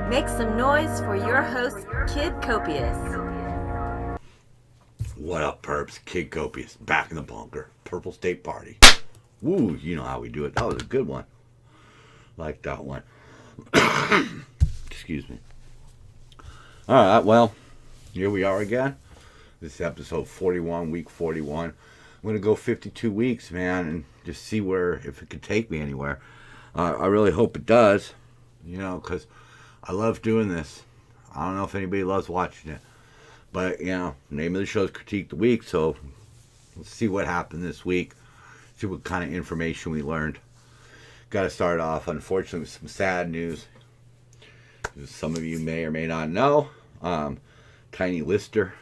Make some noise for your host, Kid Copious. What up, perps? Kid Copious, back in the bunker. Purple State Party. Woo, you know how we do it. That was a good one. Like that one. Excuse me. Alright, well, here we are again. This is episode 41, week 41. I'm going to go 52 weeks, man, and just see if it could take me anywhere. I really hope it does, because I love doing this. I don't know if anybody loves watching it. But, name of the show is Critique the Week, so let's see what happened this week. See what kind of information we learned. Got to start off, unfortunately, with some sad news. As some of you may or may not know, Tiny Lister,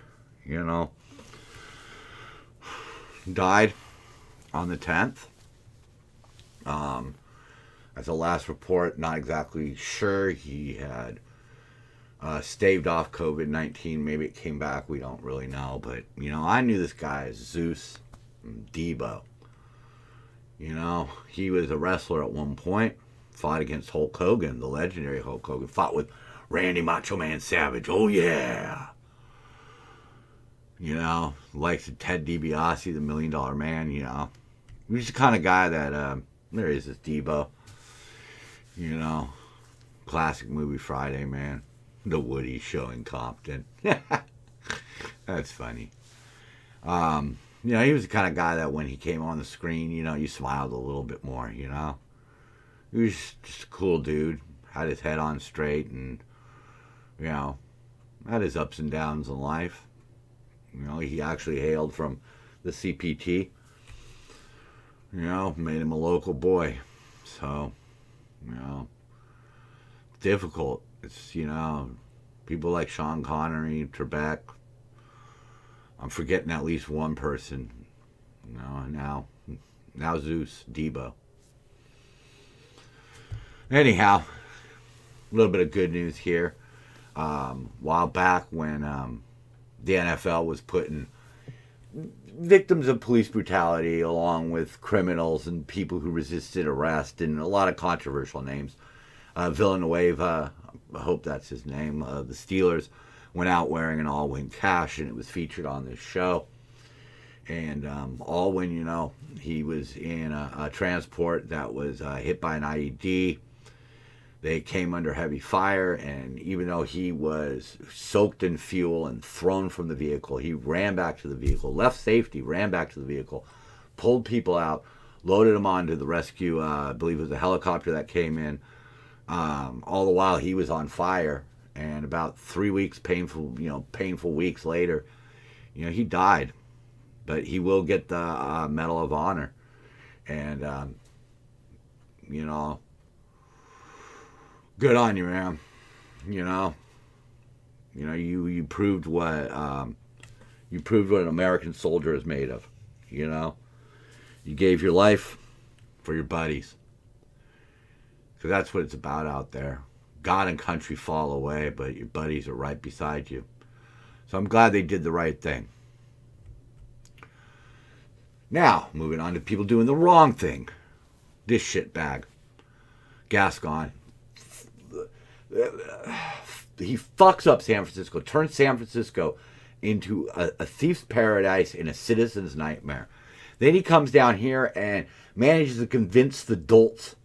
died on the 10th. As a last report, not exactly sure. He had staved off COVID-19. Maybe it came back. We don't really know. But, I knew this guy as Zeus Debo. He was a wrestler at one point. Fought against Hulk Hogan, the legendary Hulk Hogan. Fought with Randy Macho Man Savage. Oh, yeah. Likes Ted DiBiase, the $1 Million Man, He's the kind of guy that, there he is, this Debo. Classic movie Friday, man. The Woody Show in Compton. That's funny. He was the kind of guy that when he came on the screen, you smiled a little bit more, He was just a cool dude. Had his head on straight and, had his ups and downs in life. He actually hailed from the CPT. Made him a local boy. So, difficult. It's, people like Sean Connery, Trebek. I'm forgetting at least one person. Now Zeus, Debo. Anyhow, a little bit of good news here. While back when the NFL was putting victims of police brutality along with criminals and people who resisted arrest and a lot of controversial names. Villanueva, I hope that's his name, the Steelers went out wearing an all-win cash, and it was featured on this show. And all when, he was in a transport that was hit by an IED. They came under heavy fire, and even though he was soaked in fuel and thrown from the vehicle, he ran back to the vehicle, left safety, ran back to the vehicle, pulled people out, loaded them onto the rescue, I believe it was a helicopter that came in. All the while he was on fire, and about 3 weeks, painful weeks later, he died. But he will get the Medal of Honor. And, good on you, man. You proved what an American soldier is made of. You gave your life for your buddies. Because that's what it's about out there. God and country fall away, but your buddies are right beside you. So I'm glad they did the right thing. Now, moving on to people doing the wrong thing. This shitbag, Gascon. He fucks up San Francisco, turns San Francisco into a thief's paradise and a citizen's nightmare. Then he comes down here and manages to convince the dolts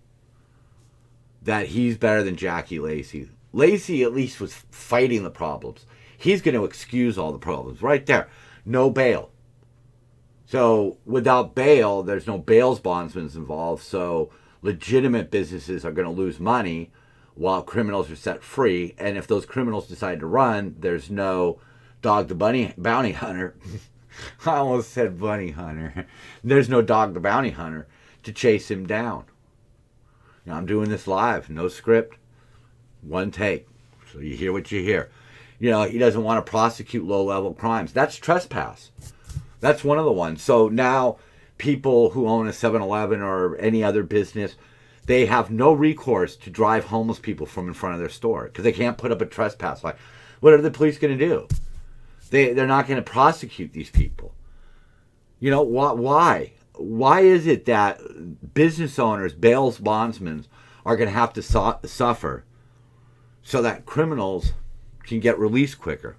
that he's better than Jackie Lacey. Lacey at least was fighting the problems. He's going to excuse all the problems right there. No bail. So without bail, there's no bail bondsmen involved. So legitimate businesses are going to lose money while criminals are set free. And if those criminals decide to run, there's no dog the bounty hunter. I almost said bunny hunter. There's no dog the bounty hunter to chase him down. I'm doing this live, no script, one take. So you hear what you hear. He doesn't want to prosecute low-level crimes. That's trespass. That's one of the ones. So now people who own a 7-Eleven or any other business, they have no recourse to drive homeless people from in front of their store because they can't put up a trespass line. What are the police going to do? They're not going to prosecute these people. Why? Why is it that business owners, bail bondsmen, are going to have to suffer so that criminals can get released quicker.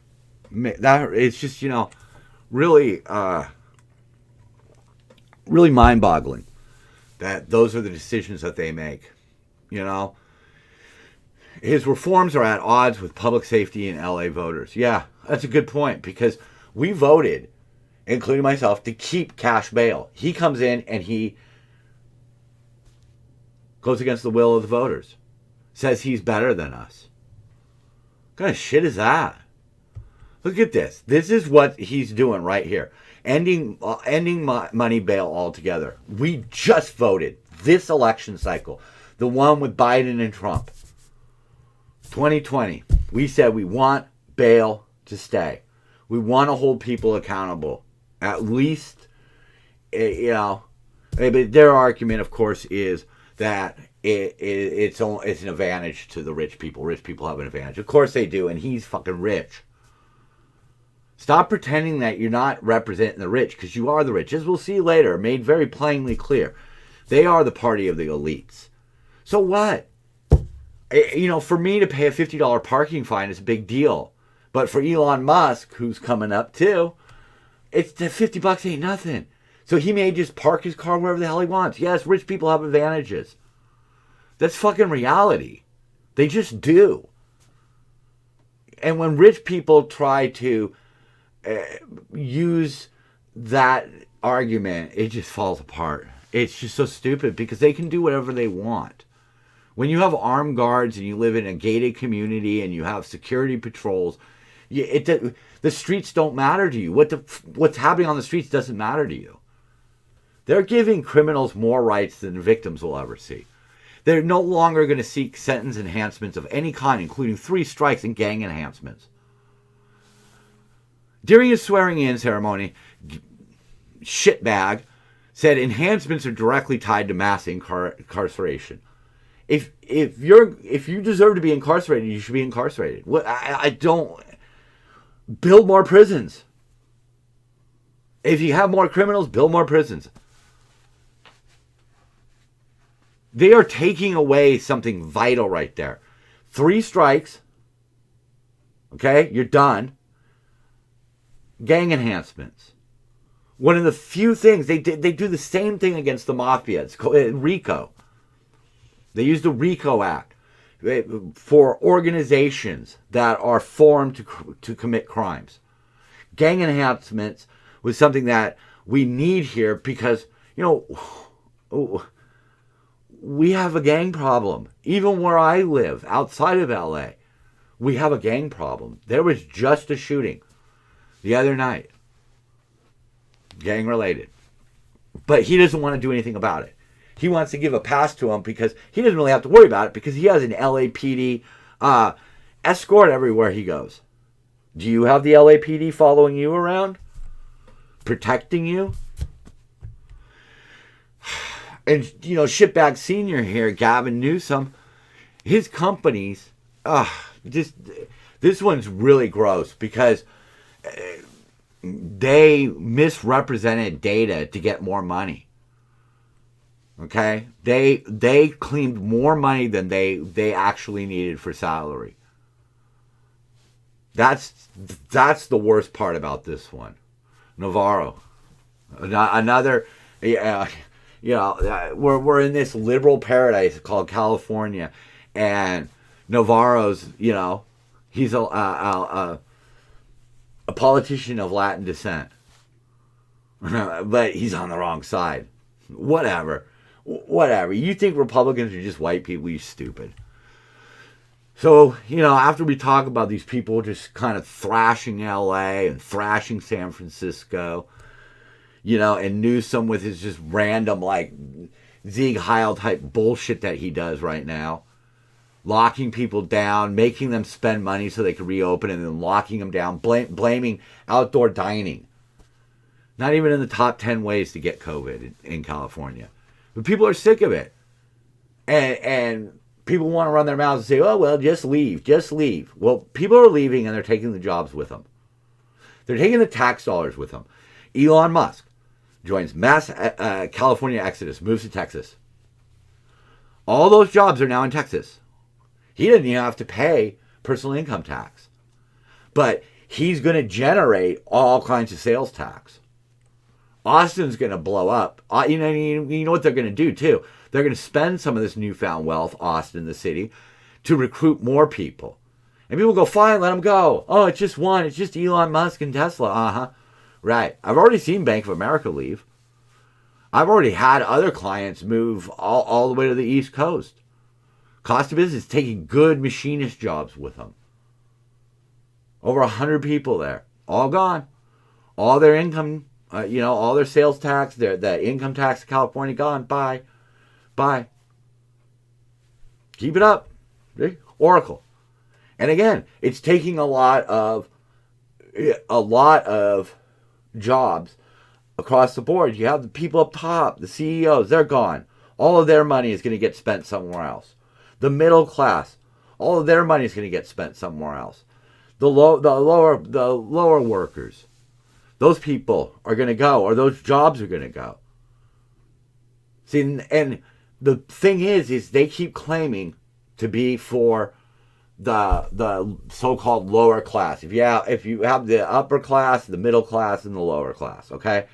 That it's just, really, really mind-boggling that those are the decisions that they make. His reforms are at odds with public safety and LA voters. Yeah, that's a good point, because we voted, including myself, to keep cash bail. He comes in and he goes against the will of the voters. Says he's better than us. What kind of shit is that? Look at this. This is what he's doing right here. Ending money bail altogether. We just voted this election cycle, the one with Biden and Trump. 2020. We said we want bail to stay. We want to hold people accountable. At least, but their argument, of course, is that it's an advantage to the rich people. Rich people have an advantage. Of course they do, and he's fucking rich. Stop pretending that you're not representing the rich, because you are the rich. As we'll see later, made very plainly clear. They are the party of the elites. So what? For me to pay a $50 parking fine is a big deal. But for Elon Musk, who's coming up too, it's the $50 ain't nothing. So he may just park his car wherever the hell he wants. Yes, rich people have advantages. That's fucking reality. They just do. And when rich people try to use that argument, it just falls apart. It's just so stupid, because they can do whatever they want. When you have armed guards and you live in a gated community and you have security patrols, the streets don't matter to you. What's happening on the streets doesn't matter to you. They're giving criminals more rights than victims will ever see. They're no longer going to seek sentence enhancements of any kind, including 3 strikes and gang enhancements. During his swearing-in ceremony, shitbag said enhancements are directly tied to mass incarceration. If you deserve to be incarcerated, you should be incarcerated. I don't build more prisons. If you have more criminals, build more prisons. They are taking away something vital right there. 3 strikes. Okay, you're done. Gang enhancements. One of the few things they do the same thing against the mafia. It's called RICO. They use the RICO Act for organizations that are formed to commit crimes. Gang enhancements was something that we need here because, we have a gang problem. Even where I live, outside of LA, we have a gang problem. There was just a shooting the other night. Gang related. But he doesn't want to do anything about it. He wants to give a pass to him because he doesn't really have to worry about it because he has an LAPD escort everywhere he goes. Do you have the LAPD following you around? Protecting you? And, shitbag senior here, Gavin Newsom, his companies, this one's really gross because they misrepresented data to get more money. Okay? They claimed more money than they actually needed for salary. That's the worst part about this one. Navarro. Another, we're in this liberal paradise called California, and Navarro's, he's a politician of Latin descent. But he's on the wrong side. Whatever. You think Republicans are just white people? You stupid. So, after we talk about these people just kind of thrashing LA and thrashing San Francisco, and Newsom with his just random, Sieg Heil type bullshit that he does right now, locking people down, making them spend money so they could reopen, and then locking them down, blaming outdoor dining. Not even in the top 10 ways to get COVID in California. But people are sick of it. And people want to run their mouths and say, oh, well, just leave. Well, people are leaving and they're taking the jobs with them. They're taking the tax dollars with them. Elon Musk joins mass California exodus, moves to Texas. All those jobs are now in Texas. He didn't even have to pay personal income tax. But he's going to generate all kinds of sales tax. Austin's going to blow up. You know what they're going to do, too? They're going to spend some of this newfound wealth, Austin, the city, to recruit more people. And people go, fine, let them go. Oh, it's just one. It's just Elon Musk and Tesla. Uh-huh. Right. I've already seen Bank of America leave. I've already had other clients move all the way to the East Coast. Cost of business taking good machinist jobs with them. Over 100 people there. All gone. All their income, all their sales tax, the income tax of California gone. Bye. Bye. Keep it up. See? Oracle. And again, it's taking a lot of jobs across the board. You have the people up top, the CEOs, they're gone. All of their money is going to get spent somewhere else. The middle class, all of their money is going to get spent somewhere else. The lower workers, those people are going to go, or those jobs are going to go. See, and the thing is they keep claiming to be for the so-called lower class. If you have the upper class, the middle class, and the lower class, okay?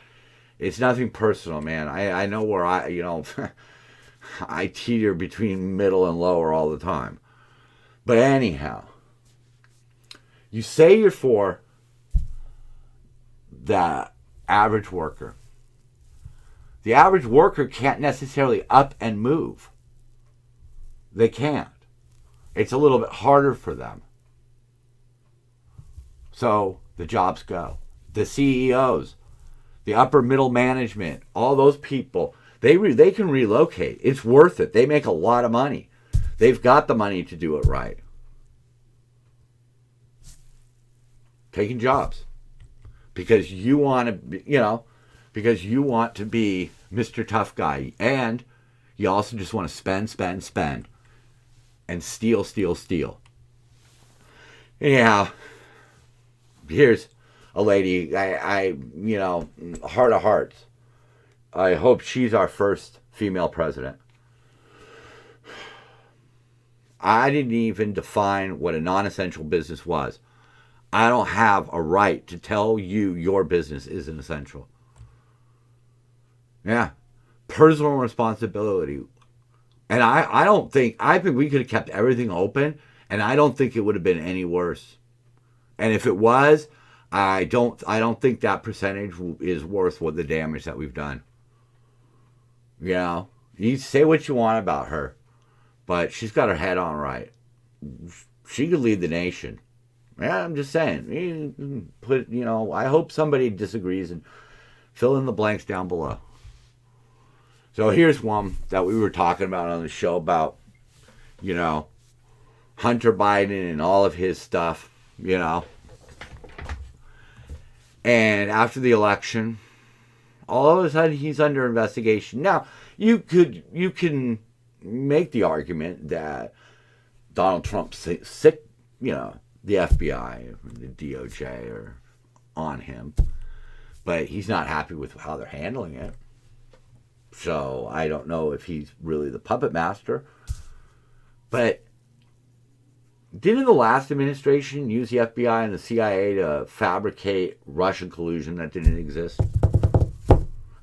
It's nothing personal, man. I know where I teeter between middle and lower all the time. But anyhow, you say you're for the average worker. The average worker can't necessarily up and move. They can't. It's a little bit harder for them. So the jobs go. The CEOs, the upper middle management, all those people, they can relocate. It's worth it. They make a lot of money. They've got the money to do it right. Taking jobs. Because you want to, because you want to be Mr. Tough Guy. And you also just want to spend. And steal. Anyhow, here's a lady, heart of hearts. I hope she's our first female president. I didn't even define what a non-essential business was. I don't have a right to tell you your business isn't essential. Yeah. Personal responsibility. And I think we could have kept everything open, and I don't think it would have been any worse. And if it was, I don't think that percentage is worth what the damage that we've done. You say what you want about her, but she's got her head on right. She could lead the nation. Yeah, I'm just saying. I hope somebody disagrees and fill in the blanks down below. So here's one that we were talking about on the show about, Hunter Biden and all of his stuff, And after the election, all of a sudden he's under investigation. Now, you can make the argument that Donald Trump's sick, the FBI or the DOJ are on him, but he's not happy with how they're handling it. So I don't know if he's really the puppet master. But didn't the last administration use the FBI and the CIA to fabricate Russian collusion that didn't exist?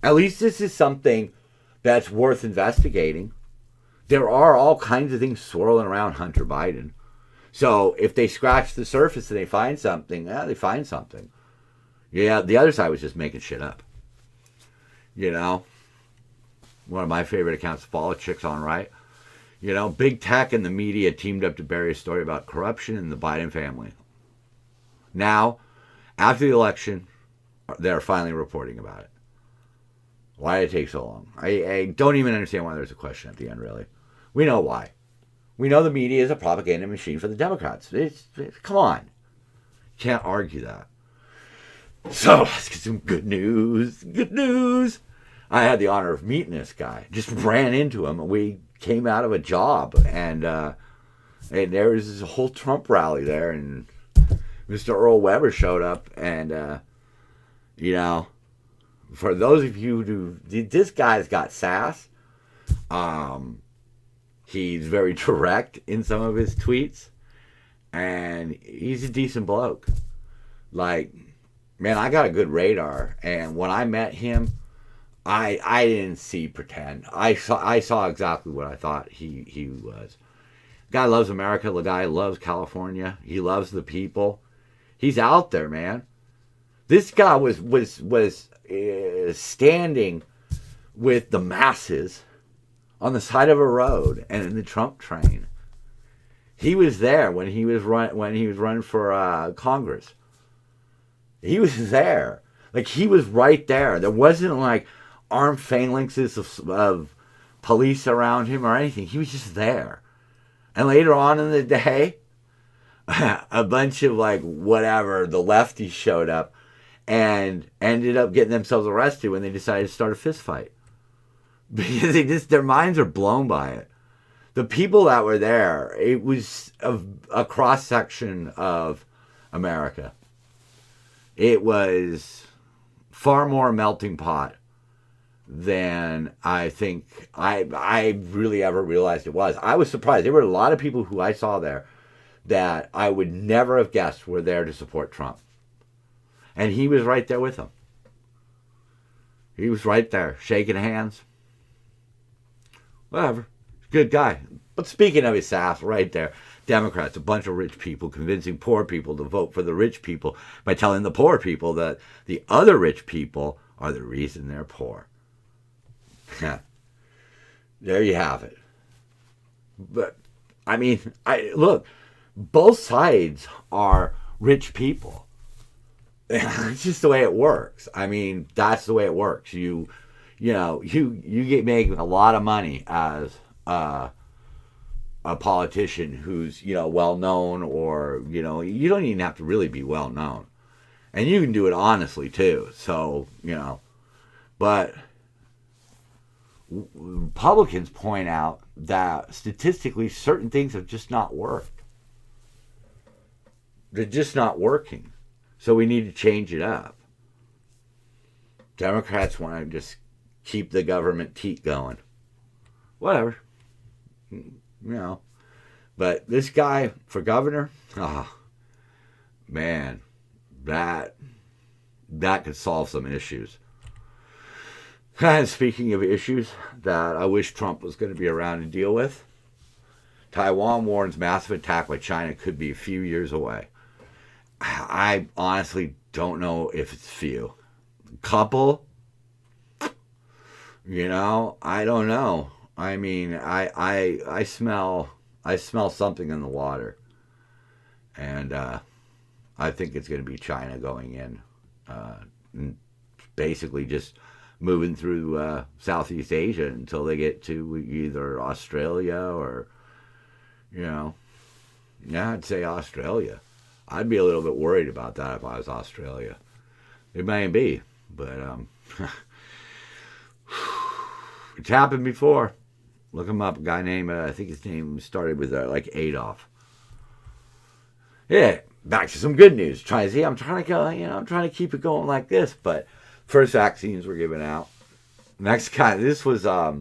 At least this is something that's worth investigating. There are all kinds of things swirling around Hunter Biden. So if they scratch the surface and they find something, they find something. Yeah, the other side was just making shit up. One of my favorite accounts to follow, Chicks on Right. Big tech and the media teamed up to bury a story about corruption in the Biden family. Now, after the election, they're finally reporting about it. Why did it take so long? I don't even understand why there's a question at the end, really. We know why. We know the media is a propaganda machine for the Democrats. Come on. Can't argue that. So, let's get some good news. Good news. I had the honor of meeting this guy. Just ran into him. We came out of a job, and there was this whole Trump rally there, and Mr. Earl Weber showed up, and for those of you who this guy's got sass. He's very direct in some of his tweets, and he's a decent bloke. Like, man, I got a good radar, and when I met him, I didn't see pretend. I saw exactly what I thought he was. The guy loves America. The guy loves California. He loves the people. He's out there, man. This guy was standing with the masses on the side of a road and in the Trump train. He was there when he was running for Congress. He was there. Like, he was right there. There wasn't like armed phalanxes of police around him or anything. He was just there. And later on in the day, a bunch of like whatever, the lefties showed up and ended up getting themselves arrested when they decided to start a fist fight. Because their minds are blown by it. The people that were there, it was a cross-section of America. It was far more a melting pot than I think I really ever realized it was. I was surprised. There were a lot of people who I saw there that I would never have guessed were there to support Trump. And he was right there with them. He was right there, shaking hands. Whatever. Good guy. But speaking of his ass, right there, Democrats, a bunch of rich people convincing poor people to vote for the rich people by telling the poor people that the other rich people are the reason they're poor. There you have it. But, I mean, look, both sides are rich people. It's just the way it works. I mean, that's the way it works. You get making a lot of money as a politician who's, well known, or, you don't even have to really be well known. And you can do it honestly too. So, but Republicans point out that statistically certain things have just not worked. They're just not working. So we need to change it up. Democrats want to just keep the government teat going. Whatever. But this guy for governor, man, that could solve some issues. And speaking of issues that I wish Trump was going to be around to deal with, Taiwan warns massive attack by China could be a few years away. I honestly don't know if it's few. Couple? I don't know. I mean, I smell something in the water. And I think it's going to be China going in. Basically just moving through Southeast Asia until they get to either Australia or, I'd say Australia. I'd be a little bit worried about that if I was Australia. It may be, but it's happened before. Look him up. A guy named, I think his name started with like Adolf. Yeah, back to some good news. I'm trying to keep it going like this. But first vaccines were given out. Next guy, this was I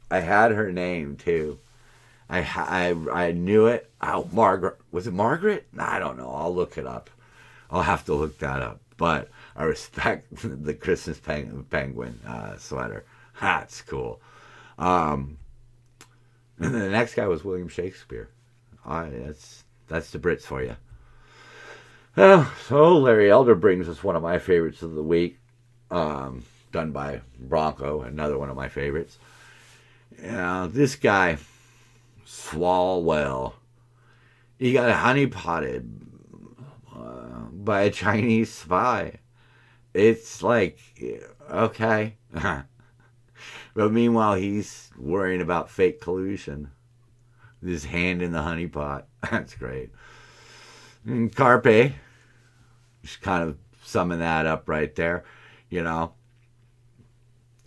had her name too. I knew it. Oh, Margaret. Was it Margaret? I don't know. I'll look it up. I'll have to look that up. But I respect the Christmas penguin sweater. That's cool. And then the next guy was William Shakespeare. That's the Brits for you. So Larry Elder brings us one of my favorites of the week, done by Bronco, another one of my favorites. This guy, Swalwell, he got honeypotted by a Chinese spy. It's like, okay. But meanwhile, he's worrying about fake collusion. His hand in the honeypot. That's great. And Carpe, just kind of summing that up right there, And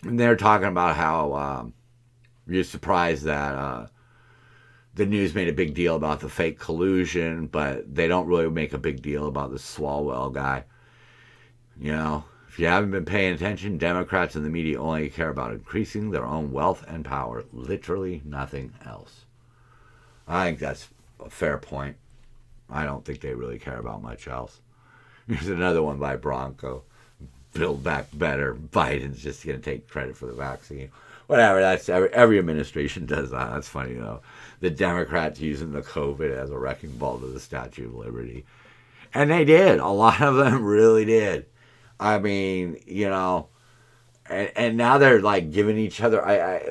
they're talking about how you're surprised that the news made a big deal about the fake collusion, but they don't really make a big deal about the Swalwell guy. If you haven't been paying attention, Democrats and the media only care about increasing their own wealth and power. Literally nothing else. I think that's a fair point. I don't think they really care about much else. Here's another one by Bronco. Build back better. Biden's just going to take credit for the vaccine. Whatever. That's every administration does that. That's funny, though. The Democrats using the COVID as a wrecking ball to the Statue of Liberty. And they did. A lot of them really did. I mean, and now they're like giving each other.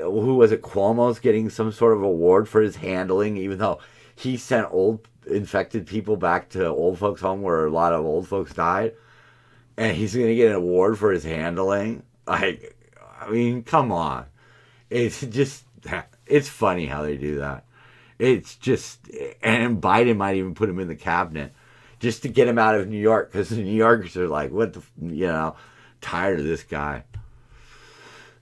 Who was it? Cuomo's getting some sort of award for his handling, even though he sent old infected people back to old folks' home where a lot of old folks died, and he's going to get an award for his handling. Like, I mean, come on. It's funny how they do that. It's just, and Biden might even put him in the cabinet just to get him out of New York, because the New Yorkers are like, tired of this guy.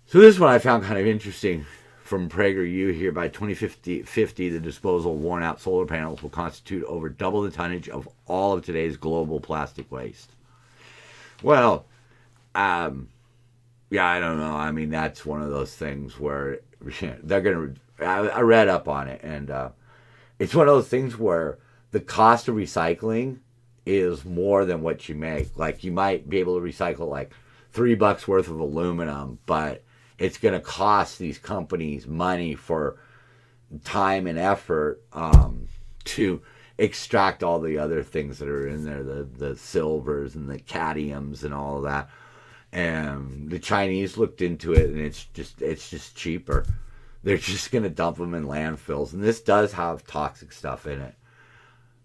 So this one I found kind of interesting from PragerU here. By 2050, the disposal of worn-out solar panels will constitute over double the tonnage of all of today's global plastic waste. Well, I don't know. I mean, that's one of those things where they're going to... I read up on it, and it's one of those things where the cost of recycling is more than what you make. Like, you might be able to recycle like $3 worth of aluminum, but it's going to cost these companies money for time and effort to extract all the other things that are in there, the silvers and the cadmiums and all of that. And the Chinese looked into it, and it's just cheaper. They're just going to dump them in landfills, and this does have toxic stuff in it.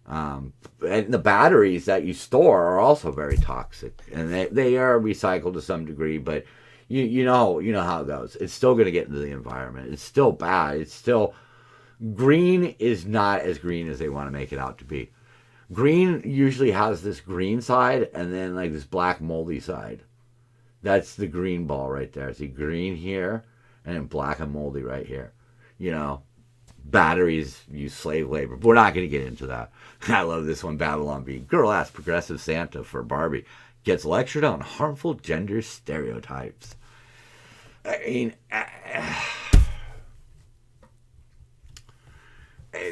And the batteries that you store are also very toxic, and they are recycled to some degree, but you know how it goes. It's still going to get into the environment. It's still bad. It's still... Green is not as green as they want to make it out to be. Green usually has this green side and then like this black moldy side. That's the green ball right there. See, green here and then black and moldy right here. Batteries use slave labor. But we're not going to get into that. I love this one. Babylon Bee. Girl asks progressive Santa for Barbie. Gets lectured on harmful gender stereotypes. I mean...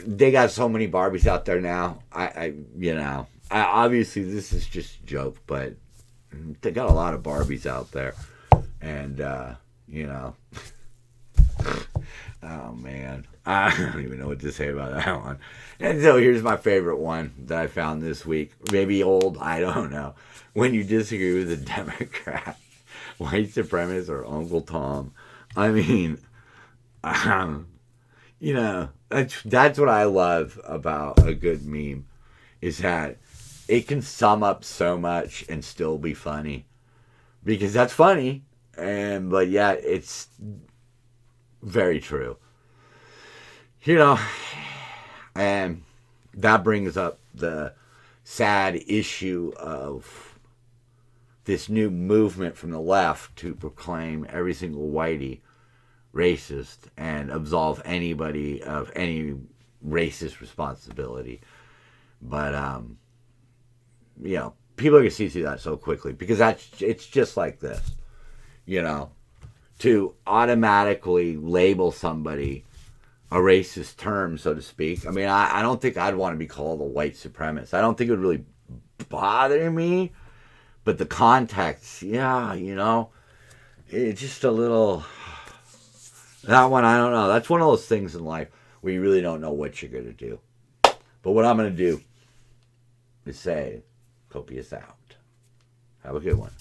they got so many Barbies out there now. Obviously this is just a joke, but they got a lot of Barbies out there, and oh man, I don't even know what to say about that one. And so here's my favorite one that I found this week. Maybe old, I don't know. When you disagree with a Democrat, white supremacist, or Uncle Tom. I mean, that's what I love about a good meme, is that it can sum up so much and still be funny, because that's funny, but yet it's very true. And that brings up the sad issue of this new movement from the left to proclaim every single whitey racist and absolve anybody of any racist responsibility. But people are gonna see through that so quickly, because it's just like this, to automatically label somebody a racist term, so to speak. I mean, I don't think I'd want to be called a white supremacist. I don't think it would really bother me, but the context, it's just a little... That one, I don't know. That's one of those things in life where you really don't know what you're going to do. But what I'm going to do is say, Copious out. Have a good one.